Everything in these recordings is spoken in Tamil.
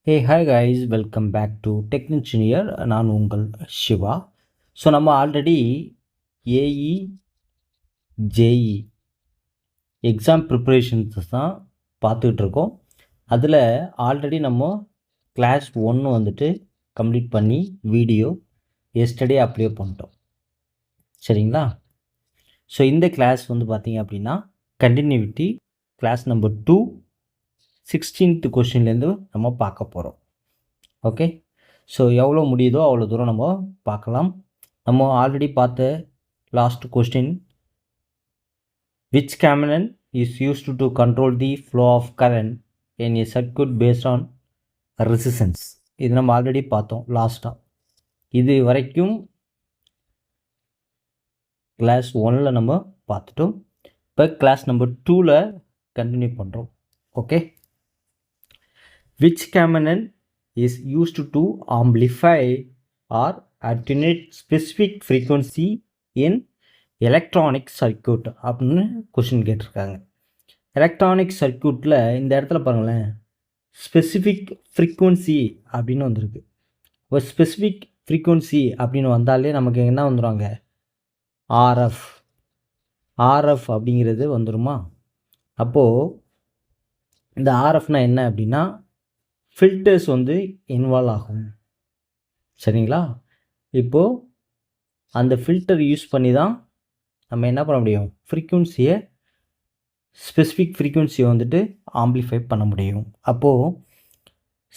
Hey hi guys, welcome back to Tech Engineer. நான் உங்கள் சிவா. ஸோ நம்ம already AE JE exam preparations தான் பார்த்துக்கிட்டு இருக்கோம். அதில் ஆல்ரெடி நம்ம கிளாஸ் 1 வந்துட்டு கம்ப்ளீட் பண்ணி வீடியோ எஸ்டர்டே அப்லோட் பண்ணிட்டோம். சரிங்களா? ஸோ இந்த கிளாஸ் வந்து பார்த்தீங்க அப்படின்னா கண்டினியூட்டி கிளாஸ் நம்பர் 2 16th கொஷின்லேருந்து நம்ம பார்க்க போகிறோம். ஓகே, ஸோ எவ்வளோ முடியுதோ அவ்வளோ தூரம் நம்ம பார்க்கலாம். நம்ம ஆல்ரெடி பார்த்த last question, which component is used to control the flow of current in a circuit based on resistance. இது நம்ம ஆல்ரெடி பார்த்தோம் லாஸ்ட்டாக. இது வரைக்கும் கிளாஸ் 1ல் நம்ம பார்த்துட்டோம். இப்போ கிளாஸ் நம்பர் 2ல் கண்டினியூ பண்ணுறோம். Okay, which cameron is used to amplify or attenuate specific frequency in electronic circuit அப்படின்னு கொஷின் கேட்டிருக்காங்க. எலக்ட்ரானிக் சர்க்யூட்டில் இந்த இடத்துல பாருங்களேன், ஸ்பெசிஃபிக் ஃப்ரீக்குவன்சி அப்படின்னு வந்திருக்கு. ஒரு ஸ்பெசிஃபிக் ஃப்ரீக்குவன்சி அப்படின்னு வந்தாலே நமக்கு என்ன வந்துடுவாங்க, ஆர்எஃப் அப்படிங்கிறது வந்துடுமா. அப்போது இந்த ஆர்எஃப்னால் என்ன அப்படின்னா ஃபில்டர்ஸ் வந்து இன்வால்வ் ஆகும். சரிங்களா? இப்போது அந்த ஃபில்டர் யூஸ் பண்ணி தான் நம்ம என்ன பண்ண முடியும், ஃப்ரீக்குவன்சியை ஸ்பெசிஃபிக் ஃப்ரீக்குவன்சியை வந்துட்டு ஆம்ப்ளிஃபை பண்ண முடியும். அப்போது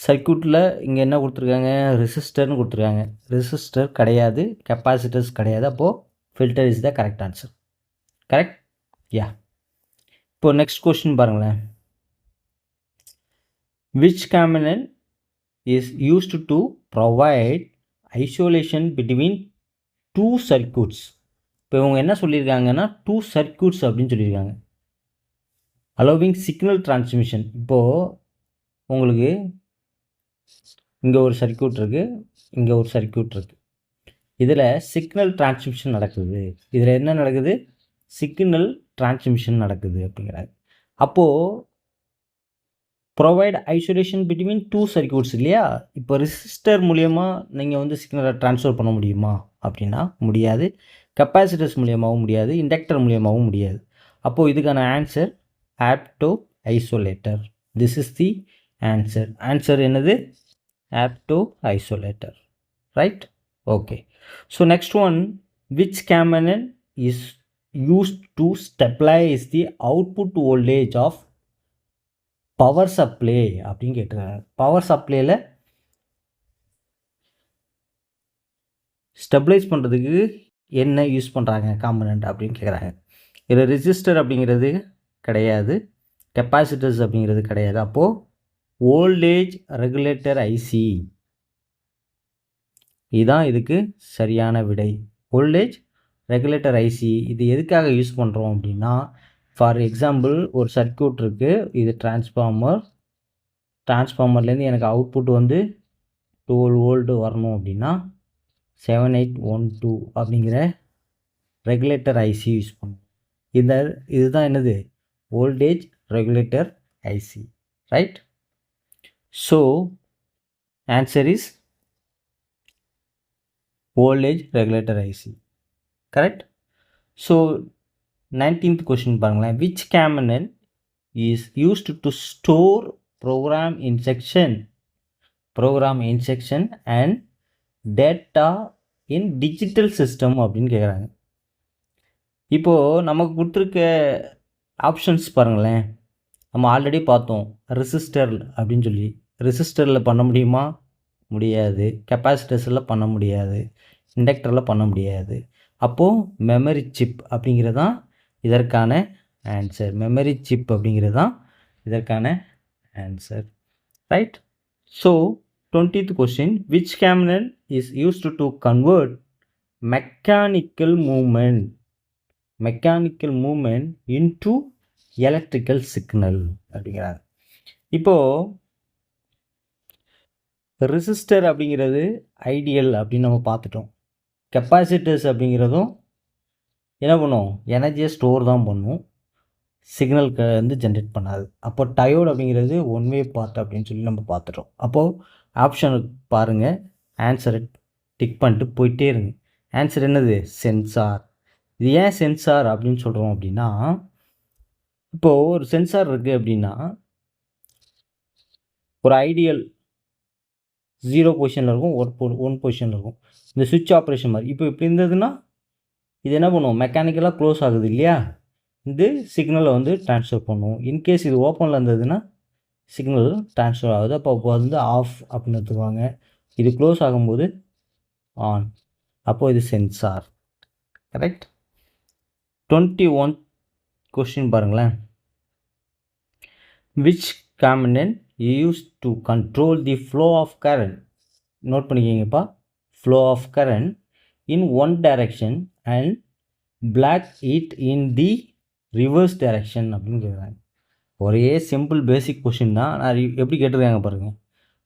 சர்க்யூட்டில் இங்கே என்ன கொடுத்துருக்காங்க, ரெசிஸ்டர்னு கொடுத்துருக்காங்க. ரெசிஸ்டர் கிடையாது, கெப்பாசிட்டர்ஸ் கிடையாது. அப்போது filter is the correct answer. Correct? Yeah. இப்போது நெக்ஸ்ட் கொஸ்டின் பாருங்களேன், which cameron is used to provide isolation between two circuits. இப்போ இவங்க என்ன சொல்லியிருக்காங்கன்னா 2 circuits அப்படின்னு சொல்லியிருக்காங்க. allowing signal transmission. இப்போது உங்களுக்கு இங்கே ஒரு சர்க்யூட் இருக்குது, இங்கே ஒரு சர்க்யூட் இருக்குது. இதில் சிக்னல் டிரான்ஸ்மிஷன் நடக்குது. இதில் என்ன நடக்குது, சிக்னல் டிரான்ஸ்மிஷன் நடக்குது அப்படிங்கிறாங்க. அப்போது ப்ரொவைட் ஐசோலேஷன் பிட்வீன் 2 சர்க்யூட்ஸ் இல்லையா. இப்போ ரெசிஸ்டர் மூலியமாக நீங்கள் வந்து சிக்னலை ட்ரான்ஸ்ஃபர் பண்ண முடியுமா அப்படின்னா முடியாது. கெப்பாசிட்டர்ஸ் மூலியமாகவும் முடியாது, இண்டக்டர் மூலியமாகவும் முடியாது. அப்போது இதுக்கான answer opto isolator. This is the answer. Answer என்னது, opto isolator. Right? Okay. So next one, which component is used to stabilize the output voltage of power supply அப்படின்னு கேட்டுருக்காங்க. பவர் சப்ளையில் ஸ்டெபிளைஸ் பண்ணுறதுக்கு என்ன யூஸ் பண்ணுறாங்க காம்பனண்ட் அப்படின்னு கேட்குறாங்க. இதில் ரெசிஸ்டர் அப்படிங்கிறது கிடையாது, கெப்பாசிட்டர்ஸ் அப்படிங்கிறது கிடையாது. அப்போது வோல்டேஜ் ரெகுலேட்டர் ஐசி இதுதான் இதுக்கு சரியான விடை. வோல்டேஜ் ரெகுலேட்டர் ஐசி இது எதுக்காக யூஸ் பண்ணுறோம் அப்படின்னா, ஃபார் எக்ஸாம்பிள் ஒரு சர்க்யூட் இருக்குது, இது டிரான்ஸ்ஃபார்மர்லேருந்து எனக்கு அவுட்புட் வந்து 12 வோல்ட் வரணும் அப்படின்னா 7812 அப்படிங்கிற ரெகுலேட்டர் ஐசி யூஸ் பண்ணும். இதுதான் என்னது, voltage regulator IC. Right? So answer is voltage regulator IC. Correct? So 19th question பாருங்களேன், which component is used to store program instruction and data in digital system அப்படின்னு கேட்குறாங்க. இப்போது நமக்கு கொடுத்துருக்க ஆப்ஷன்ஸ் பாருங்களேன், நம்ம ஆல்ரெடி பார்த்தோம் ரெசிஸ்டர் அப்படின்னு சொல்லி. ரெசிஸ்டரில் பண்ண முடியுமா, முடியாது. கெப்பாசிட்டர்ஸில் பண்ண முடியாது, இண்டக்டரில் பண்ண முடியாது. அப்போது மெமரி சிப் அப்படிங்கிறது தான் இதற்கான ஆன்சர். மெமரி சிப் அப்படிங்கிறது தான் இதற்கான answer. Right? So 20th question, which component is used to convert mechanical movement into electrical signal அப்படிங்கிறாங்க. இப்போது ரெசிஸ்டர் அப்படிங்கிறது ஐடியல் அப்படின்னு நம்ம பார்த்துட்டோம். கெப்பாசிட்டர்ஸ் அப்படிங்கிறதும் என்ன பண்ணும், எனர்ஜியை ஸ்டோர் தான் பண்ணும். சிக்னலுக்கு வந்து ஜென்ரேட் பண்ணாது. அப்போ டயோடு அப்படிங்கிறது ஒன் வே பார்ட் அப்படின்னு சொல்லி நம்ம பார்த்துட்டோம். அப்போது ஆப்ஷனுக்கு பாருங்கள், ஆன்சரை டிக் பண்ணிட்டு போயிட்டே இருங்க. ஆன்சர் என்னது? சென்சார். இது ஏன் சென்சார் அப்படின்னு சொல்கிறோம் அப்படின்னா, இப்போது ஒரு சென்சார் இருக்குது அப்படின்னா ஒரு ஐடியல் 0 பொசிஷனில் இருக்கும், 1 பொசிஷனில் இருக்கும். இந்த சுவிட்ச் ஆப்ரேஷன் மாதிரி. இப்போ இப்படி இருந்ததுன்னா இது என்ன பண்ணுவோம்? மெக்கானிக்கலாக க்ளோஸ் ஆகுது இல்லையா? இது சிக்னலை வந்து ட்ரான்ஸ்ஃபர் பண்ணுவோம். இன்கேஸ் இது ஓப்பனில் இருந்ததுன்னா சிக்னல் ட்ரான்ஸ்ஃபர் ஆகுது. அப்போ வந்து ஆஃப் அப்படின்னு எடுத்துக்குவாங்க. இது க்ளோஸ் ஆகும்போது ஆன். அப்போது இது சென்சார். கரெக்ட். 21 கொஸ்டின் பாருங்களேன். Which component used to control the flow of current? Note பண்ணிக்கிங்கப்பா. flow of current in one direction and block it in the reverse direction அப்படின்னு கேட்குறாங்க. ஒரே சிம்பிள் பேசிக் கொஷின் தான். நான் எப்படி கேட்டிருக்காங்க பாருங்கள்.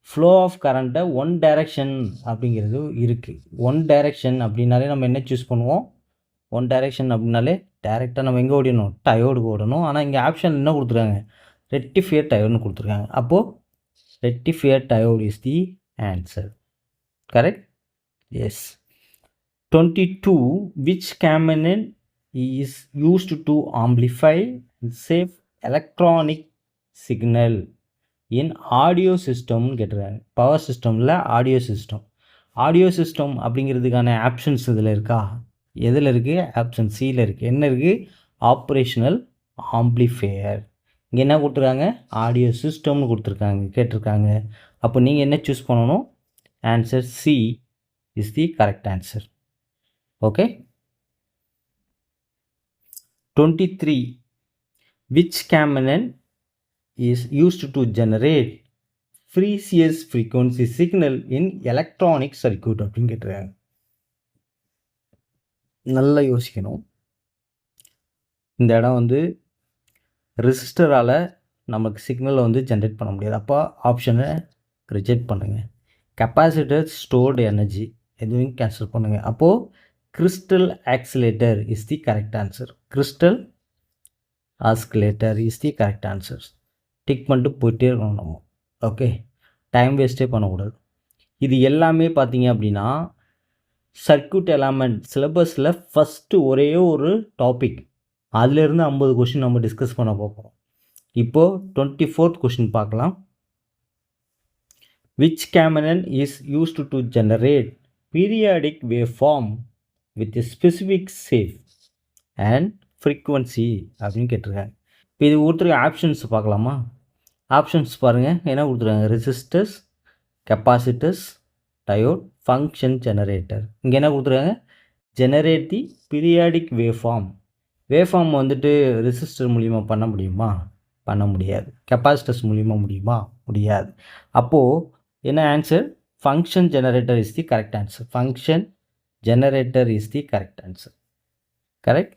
ஃப்ளோ ஆஃப் கரண்ட்டை ஒன் டைரெக்ஷன் அப்படிங்கிறது இருக்குது. ஒன் டைரெக்ஷன் அப்படின்னாலே நம்ம என்ன சூஸ் பண்ணுவோம்? ஒன் டைரெக்ஷன் அப்படின்னாலே டைரெக்டாக நம்ம எங்கே ஓடிடணும்? டயோடுக்கு ஓடணும். ஆனால் இங்கே ஆப்ஷன் என்ன கொடுத்துருக்காங்க? ரெக்டிஃபையர் டயோடுன்னு கொடுத்துருக்காங்க. அப்போது rectifier diode is the answer. Correct? Yes. 22 which component is used to amplify and save electronic signal in audio system கேட்டுறாங்க. பவர் சிஸ்டமில் ஆடியோ சிஸ்டம் அப்படிங்கிறதுக்கான ஆப்ஷன்ஸ் இதில் இருக்கா? எதில் இருக்குது? ஆப்ஷன் சியில் இருக்குது. என்ன இருக்குது? Operational amplifier. இங்கே என்ன கொடுத்துருக்காங்க? ஆடியோ சிஸ்டம்னு கேட்டிருக்காங்க. அப்போ நீங்கள் என்ன சூஸ் பண்ணணும்? Answer C is the correct answer. Okay. 23 which component is used to generate frequency frequency signal in electronic circuit அப்படின்னு கேட்டுருக்காங்க. நல்லா யோசிக்கணும். இந்த இடம் வந்து ரெசிஸ்டரால் நமக்கு சிக்னலை வந்து ஜென்ரேட் பண்ண முடியாது. அப்போ ஆப்ஷனை ரிஜெக்ட் பண்ணுங்கள். கெப்பாசிட்டர் ஸ்டோர்டு எனர்ஜி எதுவும் கேன்சல் பண்ணுங்கள். அப்போது crystal oscillator is the correct answer. crystal oscillator is the correct answer. Tick பண்ணிட்டு போயிட்டே இருக்கணும் நம்ம. ஓகே, டைம் வேஸ்ட்டே பண்ணக்கூடாது. இது எல்லாமே பார்த்தீங்க அப்படின்னா சர்க்யூட் எலமெண்ட் சிலபஸில் ஃபஸ்ட்டு ஒரே ஒரு டாபிக், அதிலேருந்து 50 கொஷின் நம்ம டிஸ்கஸ் பண்ண போகிறோம். இப்போது 24th கொஷின் பார்க்கலாம். which component is used to generate periodic waveform with a specific shape and frequency அப்படின்னு கேட்டிருக்காங்க. இப்போ இது கொடுத்துருக்க ஆப்ஷன்ஸ் பார்க்கலாமா? ஆப்ஷன்ஸ் பாருங்கள். என்ன கொடுத்துருக்காங்க? Resistors, capacitors, diode, function generator. இங்கே என்ன கொடுத்துருக்காங்க? ஜெனரேட் தி பீரியாடிக் வேவ்ஃபார்ம். வேவ்ஃபார்ம் வந்துட்டு ரெசிஸ்டர் மூலிமா பண்ண முடியுமா? பண்ண முடியாது. கெப்பாசிட்டர்ஸ் மூலிமா முடியுமா? முடியாது. அப்போது என்ன answer? Function generator is the correct answer. Function generator is the correct answer. Correct?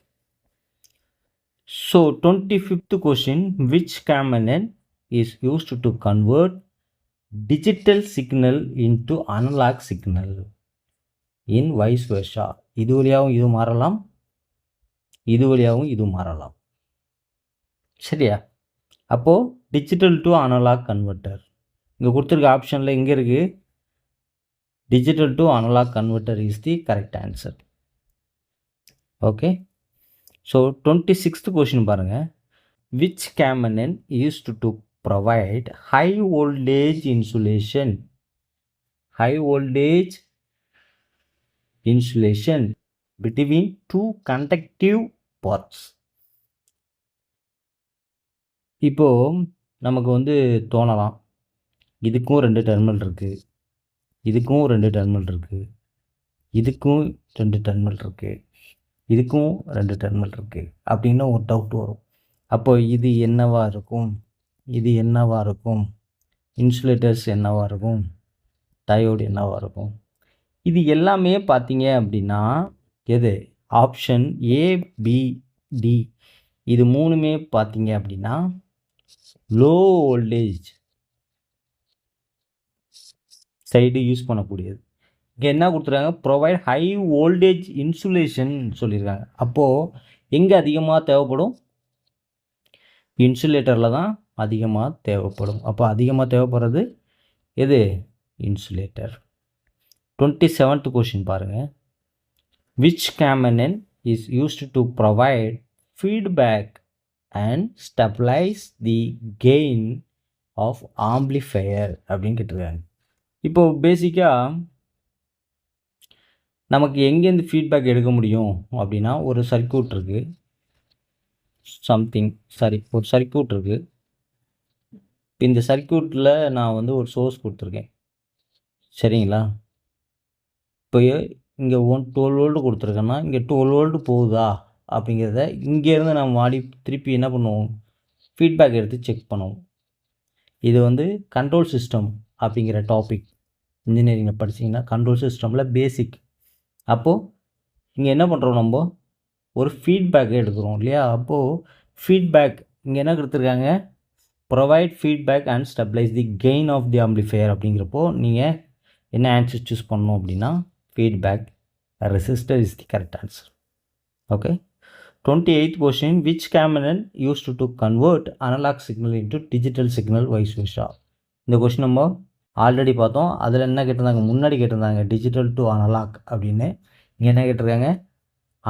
So 25th question, which component is used to convert digital signal into analog signal in vice versa? இது வழியாகவும் இது மாறலாம், இது வழியாகவும் இது மாறலாம். சரியா? அப்போது டிஜிட்டல் டு அனலாக் கன்வெர்ட்டர் இங்கே கொடுத்துருக்க ஆப்ஷனில் எங்கே இருக்குது? digital to analog converter is the correct answer. Okay. So 26th question பாருங்க. which component used to provide high voltage insulation between two conductive parts? இப்போ நமக்கு வந்து தோணலாம், இதுக்கும் 2 டெர்மினல் இருக்குது, இதுக்கும் 2 டெர்மினல் இருக்குது, இதுக்கும் 2 டெர்மினல் இருக்குது, இதுக்கும் 2 டெர்மினல் இருக்குது அப்படின்னு ஒரு டவுட் வரும். அப்போது இது என்னவாக இருக்கும்? இது என்னவாக இருக்கும்? இன்சுலேட்டர்ஸ் என்னவாக இருக்கும்? டயோடு என்னவாக இருக்கும்? இது எல்லாமே பார்த்தீங்க அப்படின்னா எது? ஆப்ஷன் ஏபிடி இது மூணுமே பார்த்தீங்க அப்படின்னா லோ வோல்டேஜ் சைடு யூஸ் பண்ணக்கூடியது. இங்கே என்ன கொடுத்துருக்காங்க? ப்ரொவைட் ஹை வோல்டேஜ் இன்சுலேஷன் சொல்லியிருக்காங்க. அப்போது எங்கே அதிகமாக தேவைப்படும்? இன்சுலேட்டரில் தான் அதிகமாக தேவைப்படும். அப்போ அதிகமாக தேவைப்படுறது எது? இன்சுலேட்டர். 27th கொஷின் பாருங்கள். Which component is used to provide feedback and stabilize the gain of amplifier அப்படின்னு கேட்டிருக்காங்க. இப்போது பேசிக்காக நமக்கு எங்கேருந்து ஃபீட்பேக் எடுக்க முடியும் அப்படின்னா, ஒரு சர்க்யூட் இருக்குது, ஒரு சர்க்யூட் இருக்குது. இப்போ இந்த சர்க்யூட்டில் நான் வந்து ஒரு சோர்ஸ் கொடுத்துருக்கேன், சரிங்களா? இப்போ இங்கே 12 வோல்ட் கொடுத்துருக்கேன்னா இங்கே 12 வோல்ட் போகுதா அப்படிங்கிறத இங்கேருந்து நம்ம திருப்பி என்ன பண்ணுவோம்? ஃபீட்பேக் எடுத்து செக் பண்ணுவோம். இது வந்து கண்ட்ரோல் சிஸ்டம் அப்படிங்கிற டாபிக் இன்ஜினியரிங்கில் படிச்சிங்கன்னா கண்ட்ரோல் சிஸ்டமில் பேசிக். அப்போது இங்கே என்ன பண்ணுறோம்? நம்ம ஒரு ஃபீட்பேக் எடுக்கிறோம் இல்லையா? அப்போது ஃபீட்பேக் இங்கே என்ன கொடுத்துருக்காங்க? Provide feedback and stabilize the gain of the amplifier அப்படிங்கிறப்போ நீங்கள் என்ன ஆன்சர் சூஸ் பண்ணணும் அப்படின்னா feedback resistor is the correct answer. Okay. 28th question. Which component used to convert analog signal into digital signal vice versa? இந்த கொஸ்டின் நம்ம ஆல்ரெடி பார்த்தோம். அதில் என்ன கேட்டிருந்தாங்க? முன்னாடி கேட்டிருந்தாங்க டிஜிட்டல் டு அனலாக் அப்படின்னு. இங்கே என்ன கேட்டிருக்காங்க?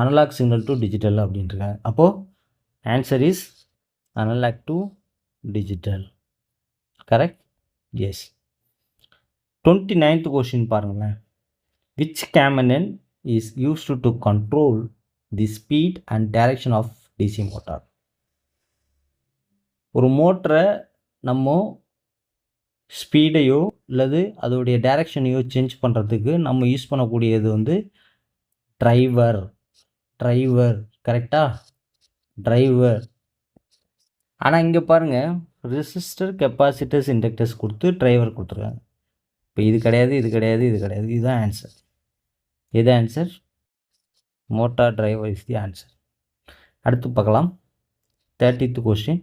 அனலாக் சிக்னல் டு டிஜிட்டல் அப்படின்ட்டுருக்காங்க. அப்போது answer is analog to digital. Correct? Yes. 29th question பாருங்களேன். Which component is used to control the speed and direction of DC motor? ஒரு மோட்டரை நம்ம ஸ்பீடையோ அல்லது அதோடைய டைரக்ஷனையோ சேஞ்ச் பண்ணுறதுக்கு நம்ம யூஸ் பண்ணக்கூடியது வந்து டிரைவர். கரெக்டாக? டிரைவர். ஆனால் இங்கே பாருங்கள், ரெசிஸ்டர், கெப்பாசிட்டர்ஸ், இண்டக்டர்ஸ் கொடுத்து டிரைவர் கொடுத்துருக்காங்க. இப்போ இது கிடையாது. இதுதான் ஆன்சர். எது answer? Motor driver is the answer. அடுத்து பார்க்கலாம். 30th question.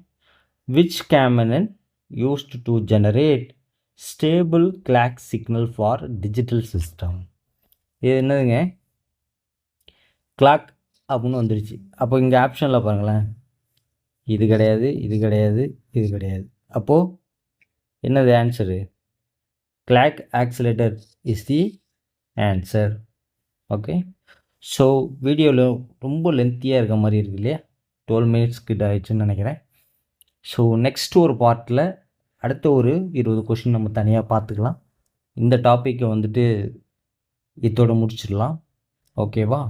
Which component used to generate stable clock signal for digital system? இது என்னதுங்க? கிளாக் அப்படின்னு வந்துருச்சு. அப்போ இங்கே ஆப்ஷனில் பாருங்களேன், இது கிடையாது. அப்போது என்னது answer? Clock oscillator is the answer. Okay. So வீடியோவில் ரொம்ப லென்த்தியாக இருக்க மாதிரி இருக்கு இல்லையா? 12 minutes கிட்ட ஆயிடுச்சுன்னு நினைக்கிறேன். ஸோ நெக்ஸ்ட் ஒரு பார்ட்டில் அடுத்த ஒரு 20 கொஷின் நம்ம தனியாக பார்த்துக்கலாம். இந்த டாப்பிக்கை வந்துட்டு இதோட முடிச்சிடலாம். ஓகேவா?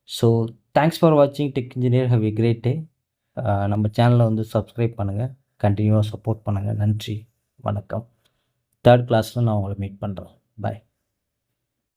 ஸோ தேங்க்ஸ் ஃபார் வாட்சிங் Tech Engineer. Have a great day. நம்ம சேனலை வந்து சப்ஸ்கிரைப் பண்ணுங்கள், கண்டினியூவாக சப்போர்ட் பண்ணுங்கள். நன்றி, வணக்கம். 3rd கிளாஸில் நான் உங்களை மீட் பண்ணுறேன். பாய்.